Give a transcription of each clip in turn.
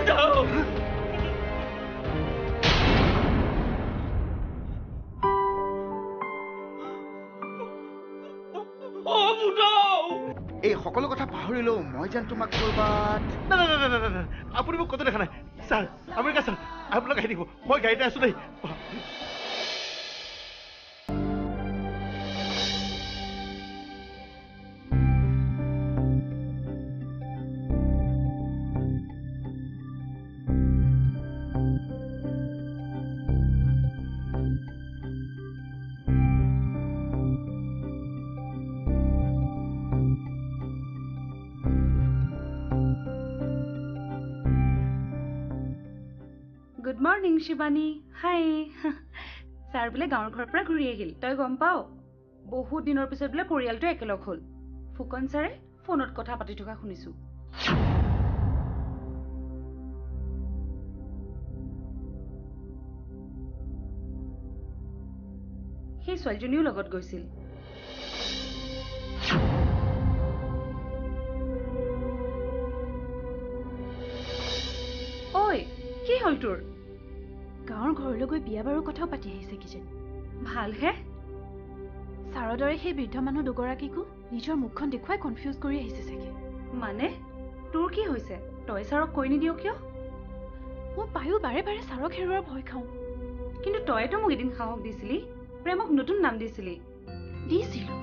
এই সকলো কথা পাহৰিলেও মই যেন তোমাক কৰবাত আপুনি মোক কতো দেখা নাই ছাৰ আমেৰিকা ছাৰ আপোনাক আহি দিব মই গাড়ীতে আছো দেই Good morning, Shivani. Hi. Sir, bole gaon ghor pora ghuri ahil. Toy gom pao. Bahut dinor pisot bole porial to ekelok hol. Fukon sare phonot kotha pati thoka khunisu. He soljuniu logot goisil. Oi, ki hol tour? গাঁৱৰ ঘৰলৈ গৈ বিয়া বাৰুৰ কথাও পাতি আহিছে কিজন ভাল হে ছাৰৰ দৰে সেই বৃদ্ধ মানুহ দুগৰাকীকো নিজৰ মুখখন দেখুৱাই কনফিউজ কৰি আহিছে চাগে মানে তোৰ কি হৈছে তই ছাৰক কৈ নিদিও কিয় মই পায়ো বাৰে বাৰে ছাৰক হেৰুৱাৰ ভয় খাওঁ কিন্তু তইতো মোক এদিন সাহস দিছিলি প্ৰেমক নতুন নাম দিছিলি দিছিলো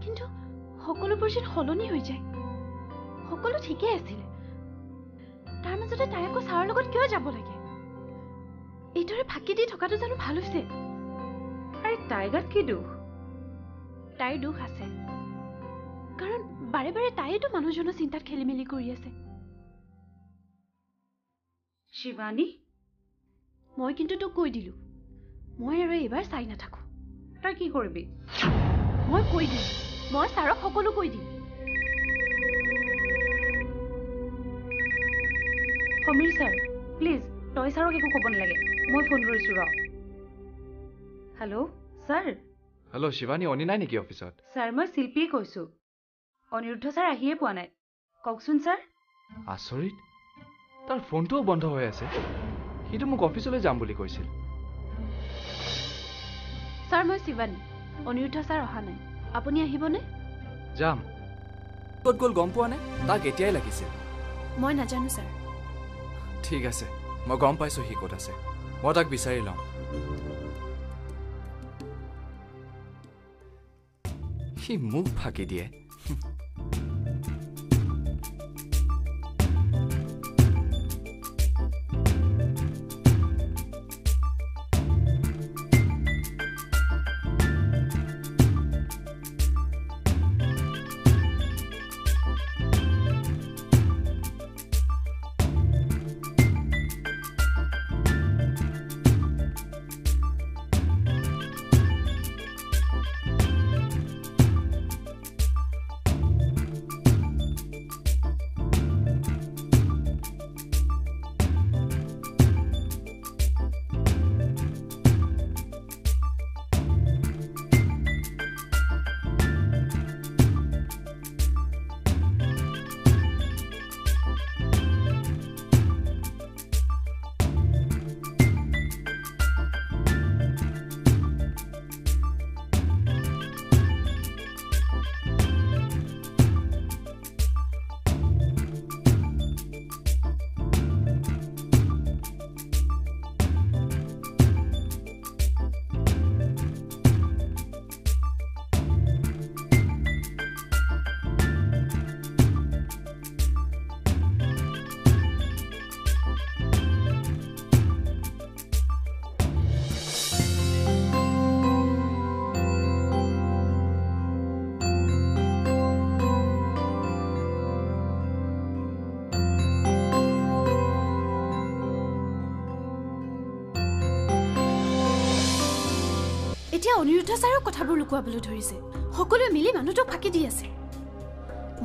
কিন্তু সকলোবোৰ যেন সলনি হৈ যায় সকলো ঠিকেই আছিল তাৰ মাজতে তাই আকৌ ছাৰৰ লগত কিয় যাব লাগে এইদৰে ফাঁকি দি থকাটো জানো ভাল হৈছে আৰে তাইৰ গাত কি দুখ তাইৰ দুখ আছে কাৰণ বাৰে বাৰে তাইতো মানুহজনৰ চিন্তাত খেলিমেলি কৰি আছে শিৱানী মই কিন্তু তোক কৈ দিলো মই আৰু এইবাৰ চাই নাথাকো তই কি কৰিবি মই কৈ দিম মই ছাৰক সকলো কৈ দিম সমীৰ ছাৰ প্লিজ তই ছাৰক একো ক'ব নালাগে মই ফোন কৰিছো ৰ হেল্ল' ছাৰ হেল্ল' শিৱানী অনি নাই নেকি অফিচত ছাৰ মই শিল্পীয়ে কৈছো অনিৰুদ্ধ ছাৰ আহিয়ে পোৱা নাই কওকচোন ছাৰ আচৰিত তাৰ ফোনটোও বন্ধ হৈ আছে সিটো মোক অফিচলৈ যাম বুলি কৈছিল ছাৰ মই শিৱানী অনিৰুদ্ধ ছাৰ অহা নাই আপুনি আহিবনে যাম ক'ত গ'ল গম পোৱা নাই তাক এতিয়াই লাগিছিল মই নাজানো ছাৰ ঠিক আছে মই গম পাইছো সি ক'ত আছে মই তাক বিচাৰি লওঁ সি মোক ফাঁকি দিয়ে এতিয়া অনিৰুদ্ধ ছাৰৰ কথাবোৰ লুকুৱাবলৈ ধৰিছে সকলোৱে মিলি মানুহটোক ফাঁকি দি আছে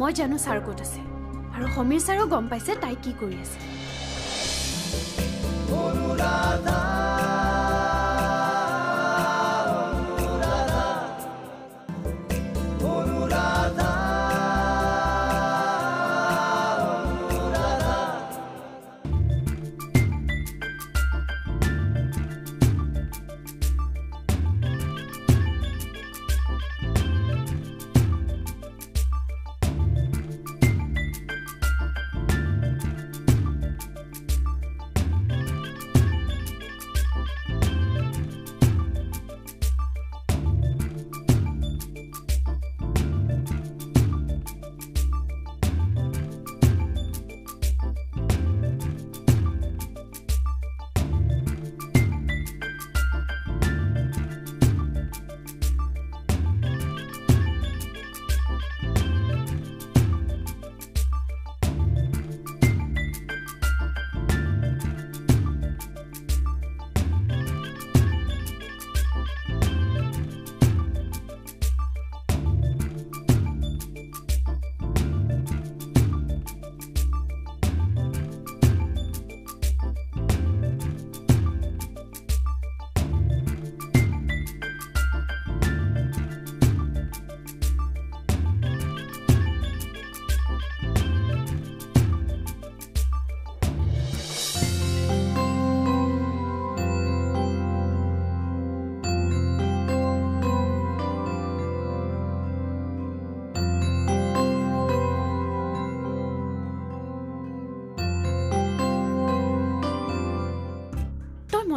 মই জানো ছাৰ ক'ত আছে আৰু সমীৰ ছাৰেও গম পাইছে তাই কি কৰি আছে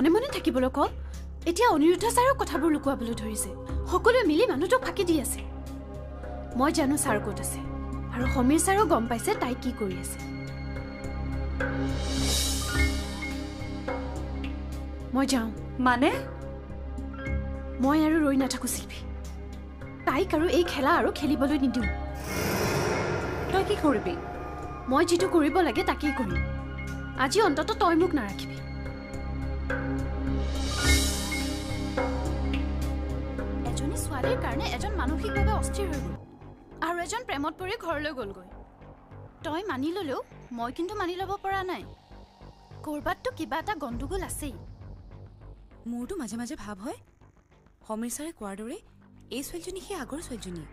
মনে মনে থাকিবলৈ ক এতিয়া অনিৰুদ্ধ ছাৰৰ কথাবোৰ লুকুৱাবলৈ ধৰিছে সকলোৱে মিলি মানুহটোক ফাঁকি দি আছে মই জানো ছাৰ ক'ত আছে আৰু সমীৰ ছাৰো গম পাইছে তাই কি কৰি আছে মই যাওঁ মানে মই আৰু ৰৈ নাথাকো শিল্পী তাইক আৰু এই খেলা আৰু খেলিবলৈ নিদিওঁ তই কি কৰিবি মই যিটো কৰিব লাগে তাকেই কৰিম আজি অন্তত তই মোক নাৰাখিবি এজনী ছোৱালীৰ কাৰণে এজন মানসিকভাৱে অস্থিৰ হৈ গ'ল আৰু এজন প্ৰেমত পৰি ঘৰলৈ গ'লগৈ তই মানি ল'লেও মই কিন্তু মানি ল'ব পৰা নাই ক'ৰবাততো কিবা এটা গণ্ডগোল আছেই মোৰতো মাজে মাজে ভাৱ হয় সমীৰ ছাৰে কোৱাৰ দৰে এই ছোৱালীজনী সেই আগৰ ছোৱালীজনী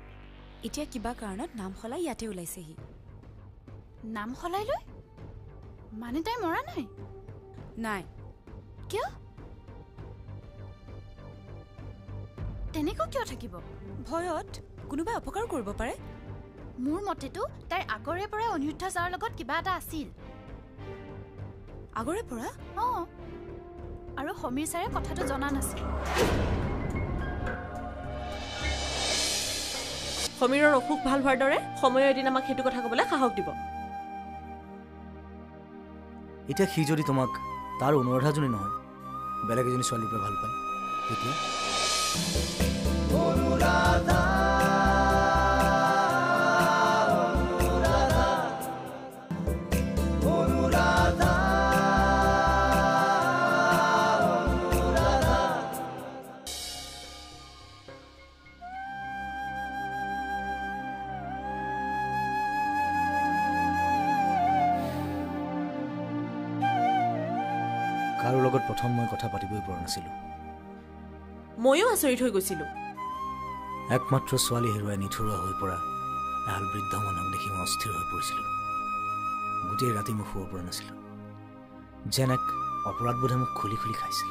এতিয়া কিবা কাৰণত নাম সলাই ইয়াতে ওলাইছেহি নাম সলাই লৈ মানে তাই মৰা নাই নাই কিয় তেনেকৈ কিয় থাকিব ভয়ত কোনোবাই অপকাৰ কৰিব পাৰে মোৰ মতেতো তাইৰ আগৰে পৰাই অনিৰুদ্ধ ছাৰৰ লগত কিবা এটা আছিল আগৰে পৰা অঁ আৰু সমীৰ ছাৰে কথাটো জনা নাছিল সমীৰৰ অসুখ ভাল হোৱাৰ দৰে সময়ে এদিন আমাক সেইটো কথা ক'বলৈ সাহস দিব এতিয়া সি যদি তোমাক তাৰ অনুৰাধাজনী নহয় বেলেগ এজনী ছোৱালীৰ পৰা ভাল পায় তেতিয়া কাৰো লগত প্ৰথম মই কথা পাতিবই পৰা নাছিলোঁ ময়ো আচৰিত হৈ গৈছিলোঁ একমাত্ৰ ছোৱালী হেৰুৱাই নিথৰুৱা হৈ পৰা এহাল বৃদ্ধ মানুহক দেখি মই অস্থিৰ হৈ পৰিছিলোঁ গোটেই ৰাতি মই শুব পৰা নাছিলোঁ যেন এক অপৰাধবোধে মোক খুলি খুলি খাইছিল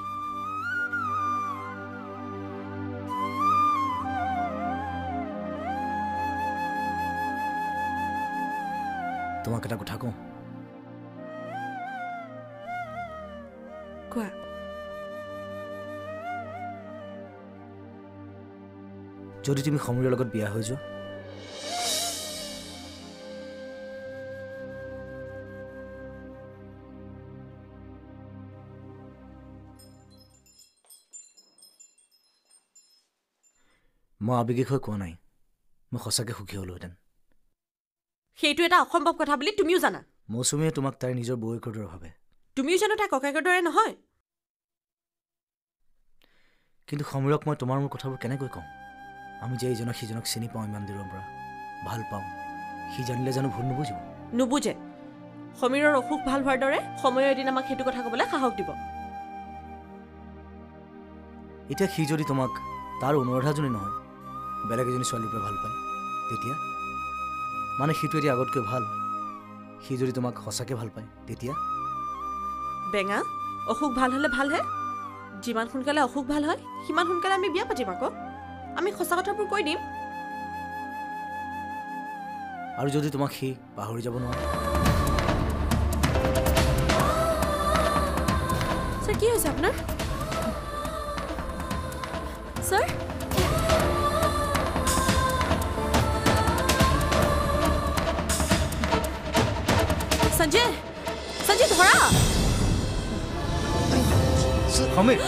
তোমাক এটা কথা কওঁ কোৱা যদি তুমি সমীৰৰ লগত বিয়া হৈ যোৱা মই আৱেগিক হৈ কোৱা নাই মই সঁচাকৈ সুখী হ'লোহেঁতেন সেইটো এটা অসম্ভৱ কথা বুলি তুমিও জানা মৌচুমীয়ে তোমাক তাইৰ নিজৰ বৌয়েকৰ দৰে ভাবে তুমিও জানো তাই ককায়েকৰ দৰে নহয় কিন্তু সমীৰক মই তোমাৰ মোৰ কথাবোৰ কেনেকৈ কওঁ আমি যে ইজনক সিজনক চিনি পাওঁ ইমান দূৰৰ পৰা ভাল পাওঁ সি জানিলে জানো ভুল নুবুজিব নুবুজে সমীৰৰ অসুখ ভাল হোৱাৰ দৰে সময়ে এদিন আমাক সেইটো কথা ক'বলৈ সাহস দিব এতিয়া সি যদি তোমাক তাৰ অনুৰাধাজনী নহয় বেলেগ এজনী ছোৱালীৰ পৰা ভাল পায় তেতিয়া মানে সিটো এতিয়া আগতকৈ ভাল সি যদি তোমাক সঁচাকৈ ভাল পায় তেতিয়া বেঙা অসুখ ভাল হ'লে ভালহে যিমান সোনকালে অসুখ ভাল হয় সিমান সোনকালে আমি বিয়া পাতিম আকৌ আমি সঁচা কথাবোৰ কৈ দিম আৰু যদি তোমাক সি পাহৰি যাব নোৱাৰে ছাৰ কি হৈছে আপোনাৰ ছাৰ সঞ্জয় সঞ্জয় ধৰা Samir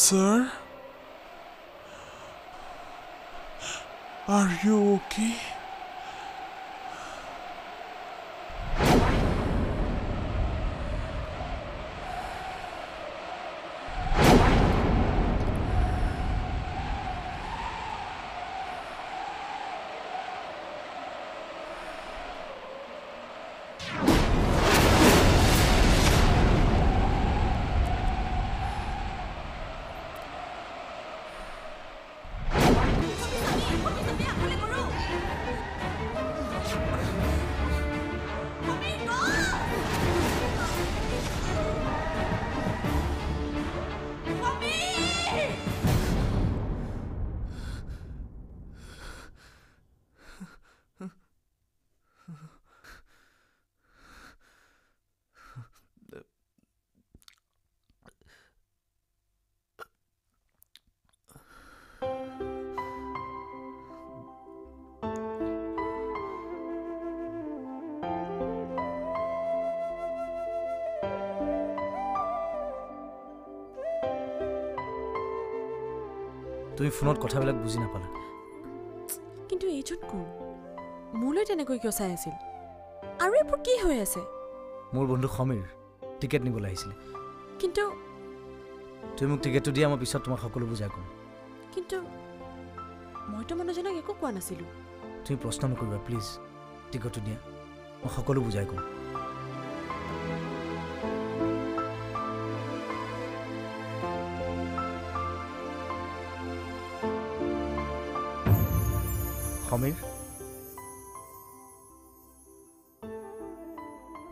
Sir? Are you okay? তুমি ফোনত কথাবিলাক বুজি নাপালা। কিন্তু এইজন কোন? মোলৈ তেনেকৈ কিয় চাই আছিল? আৰু এইবোৰ কি হৈ আছে? মোৰ বন্ধু সমীৰ টিকেট নিবলৈ আহিছিলে। কিন্তু তুমি মোক টিকেটটো দিয়া, মই পিছত তোমাক সকলো বুজাই ক'ম। কিন্তু মইতো মানুহজনক একো কোৱা নাছিলোঁ। তুমি প্ৰশ্ন নকৰিবা প্লিজ, টিকেটটো দিয়া, মই সকলো বুজাই ক'ম। সমীৰ,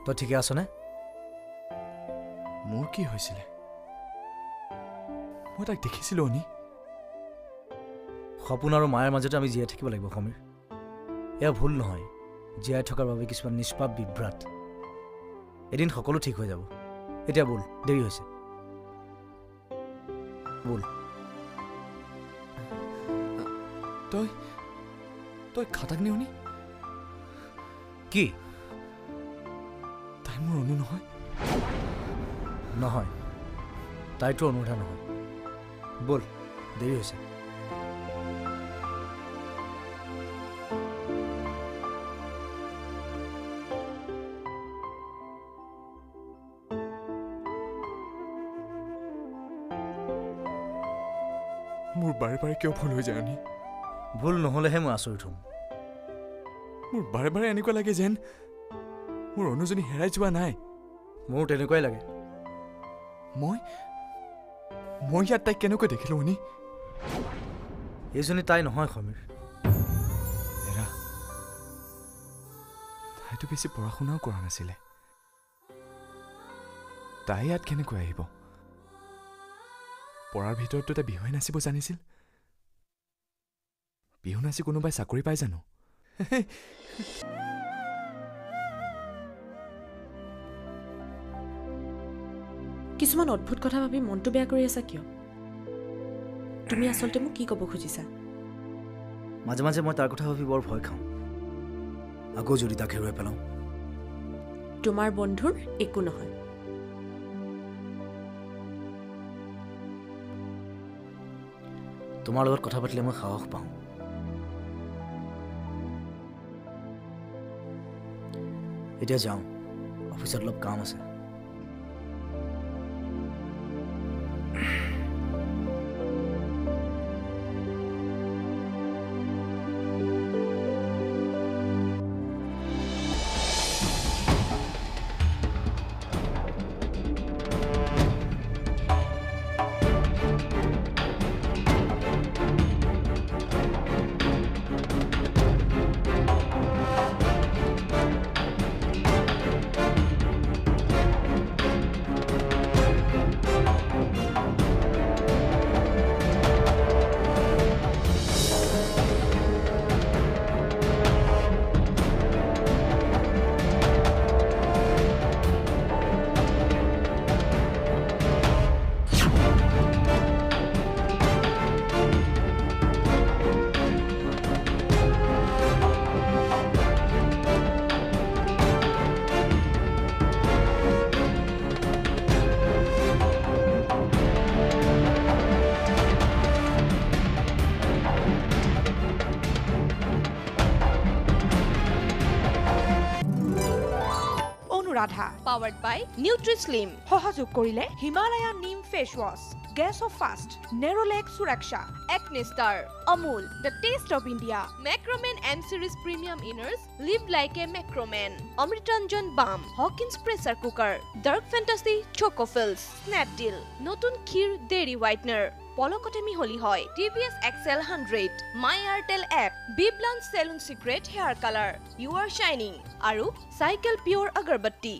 তই ঠিকে আছনে? মোৰ কি হৈছিলে? মই তাক দেখিছিলোঁ অনি। সপোন আৰু মায়াৰ মাজতে আমি জীয়াই থাকিব লাগিব সমীৰ। এয়া ভুল নহয়। জীয়াই থকাৰ বাবে কিছুমান নিষ্পাপ বিভ্ৰাট। এদিন সকলো ঠিক হৈ যাব। এতিয়া ব'ল, দেৰি হৈছে। ব'ল। তই খাটাক নে অনি? কি? তাই মোৰ অনু নহয়? নহয়, তাইতো অনুৰাধা নহয়। ব'ল, দেৰি হৈছে। মোৰ বাৰে বাৰে কিয় ভুল হৈ যায় অনি? ভুল নহ'লেহে মই আচৰিত হ'ম। মোৰ বাৰে বাৰে এনেকুৱা লাগে যেন মোৰ অনুজনী হেৰাই যোৱা নাই। মোৰো তেনেকুৱাই লাগে। মই ইয়াত তাইক কেনেকৈ দেখিলোঁ অনি? এইজনী তাই নহয় সমীৰ। এৰা, তাইতো বেছি পঢ়া শুনাও কৰা নাছিলে। তাই ইয়াত কেনেকৈ আহিব? পঢ়াৰ ভিতৰতো তাই বিহুৱে নাচিব জানিছিল। বিহু নাচি কোনোবাই চাকৰি পাই জানো? কিছুমান অদ্ভুত কথা ভাবি মনটো বেয়া কৰি আছা কিয়? তুমি আচলতে মোক কি ক'ব খুজিছা? মাজে মাজে মই তাৰ কথা ভাবি বৰ ভয় খাওঁ। আকৌ যদি তাক হেৰুৱাই পেলাওঁ। তোমাৰ বন্ধুৰ একো নহয়। তোমাৰ লগত কথা পাতিলে মই সাহস পাওঁ। এতিয়া যাওঁ, অফিচত অলপ কাম আছে। অনুৰাধা powered by Nutri-Slim সহযোগ কৰিলে Himalaya neem face wash, gas off fast, Nerolac Suraksha, Acne Star Amul the taste of India, Macroman M Series Premium Inners Live Like a Macroman, Amritanjan Balm, Hawkins Pressure Cooker, Dark Fantasy Choco Fills, Snapdeal, নতুন ক্ষীৰ Dairy Whitener, পলকতে মিহলি হয়, TVS XL 100, My Airtel app, Biblan Salon Secret Hair Color, You Are Shining, আৰু Cycle Pure Agarbatti।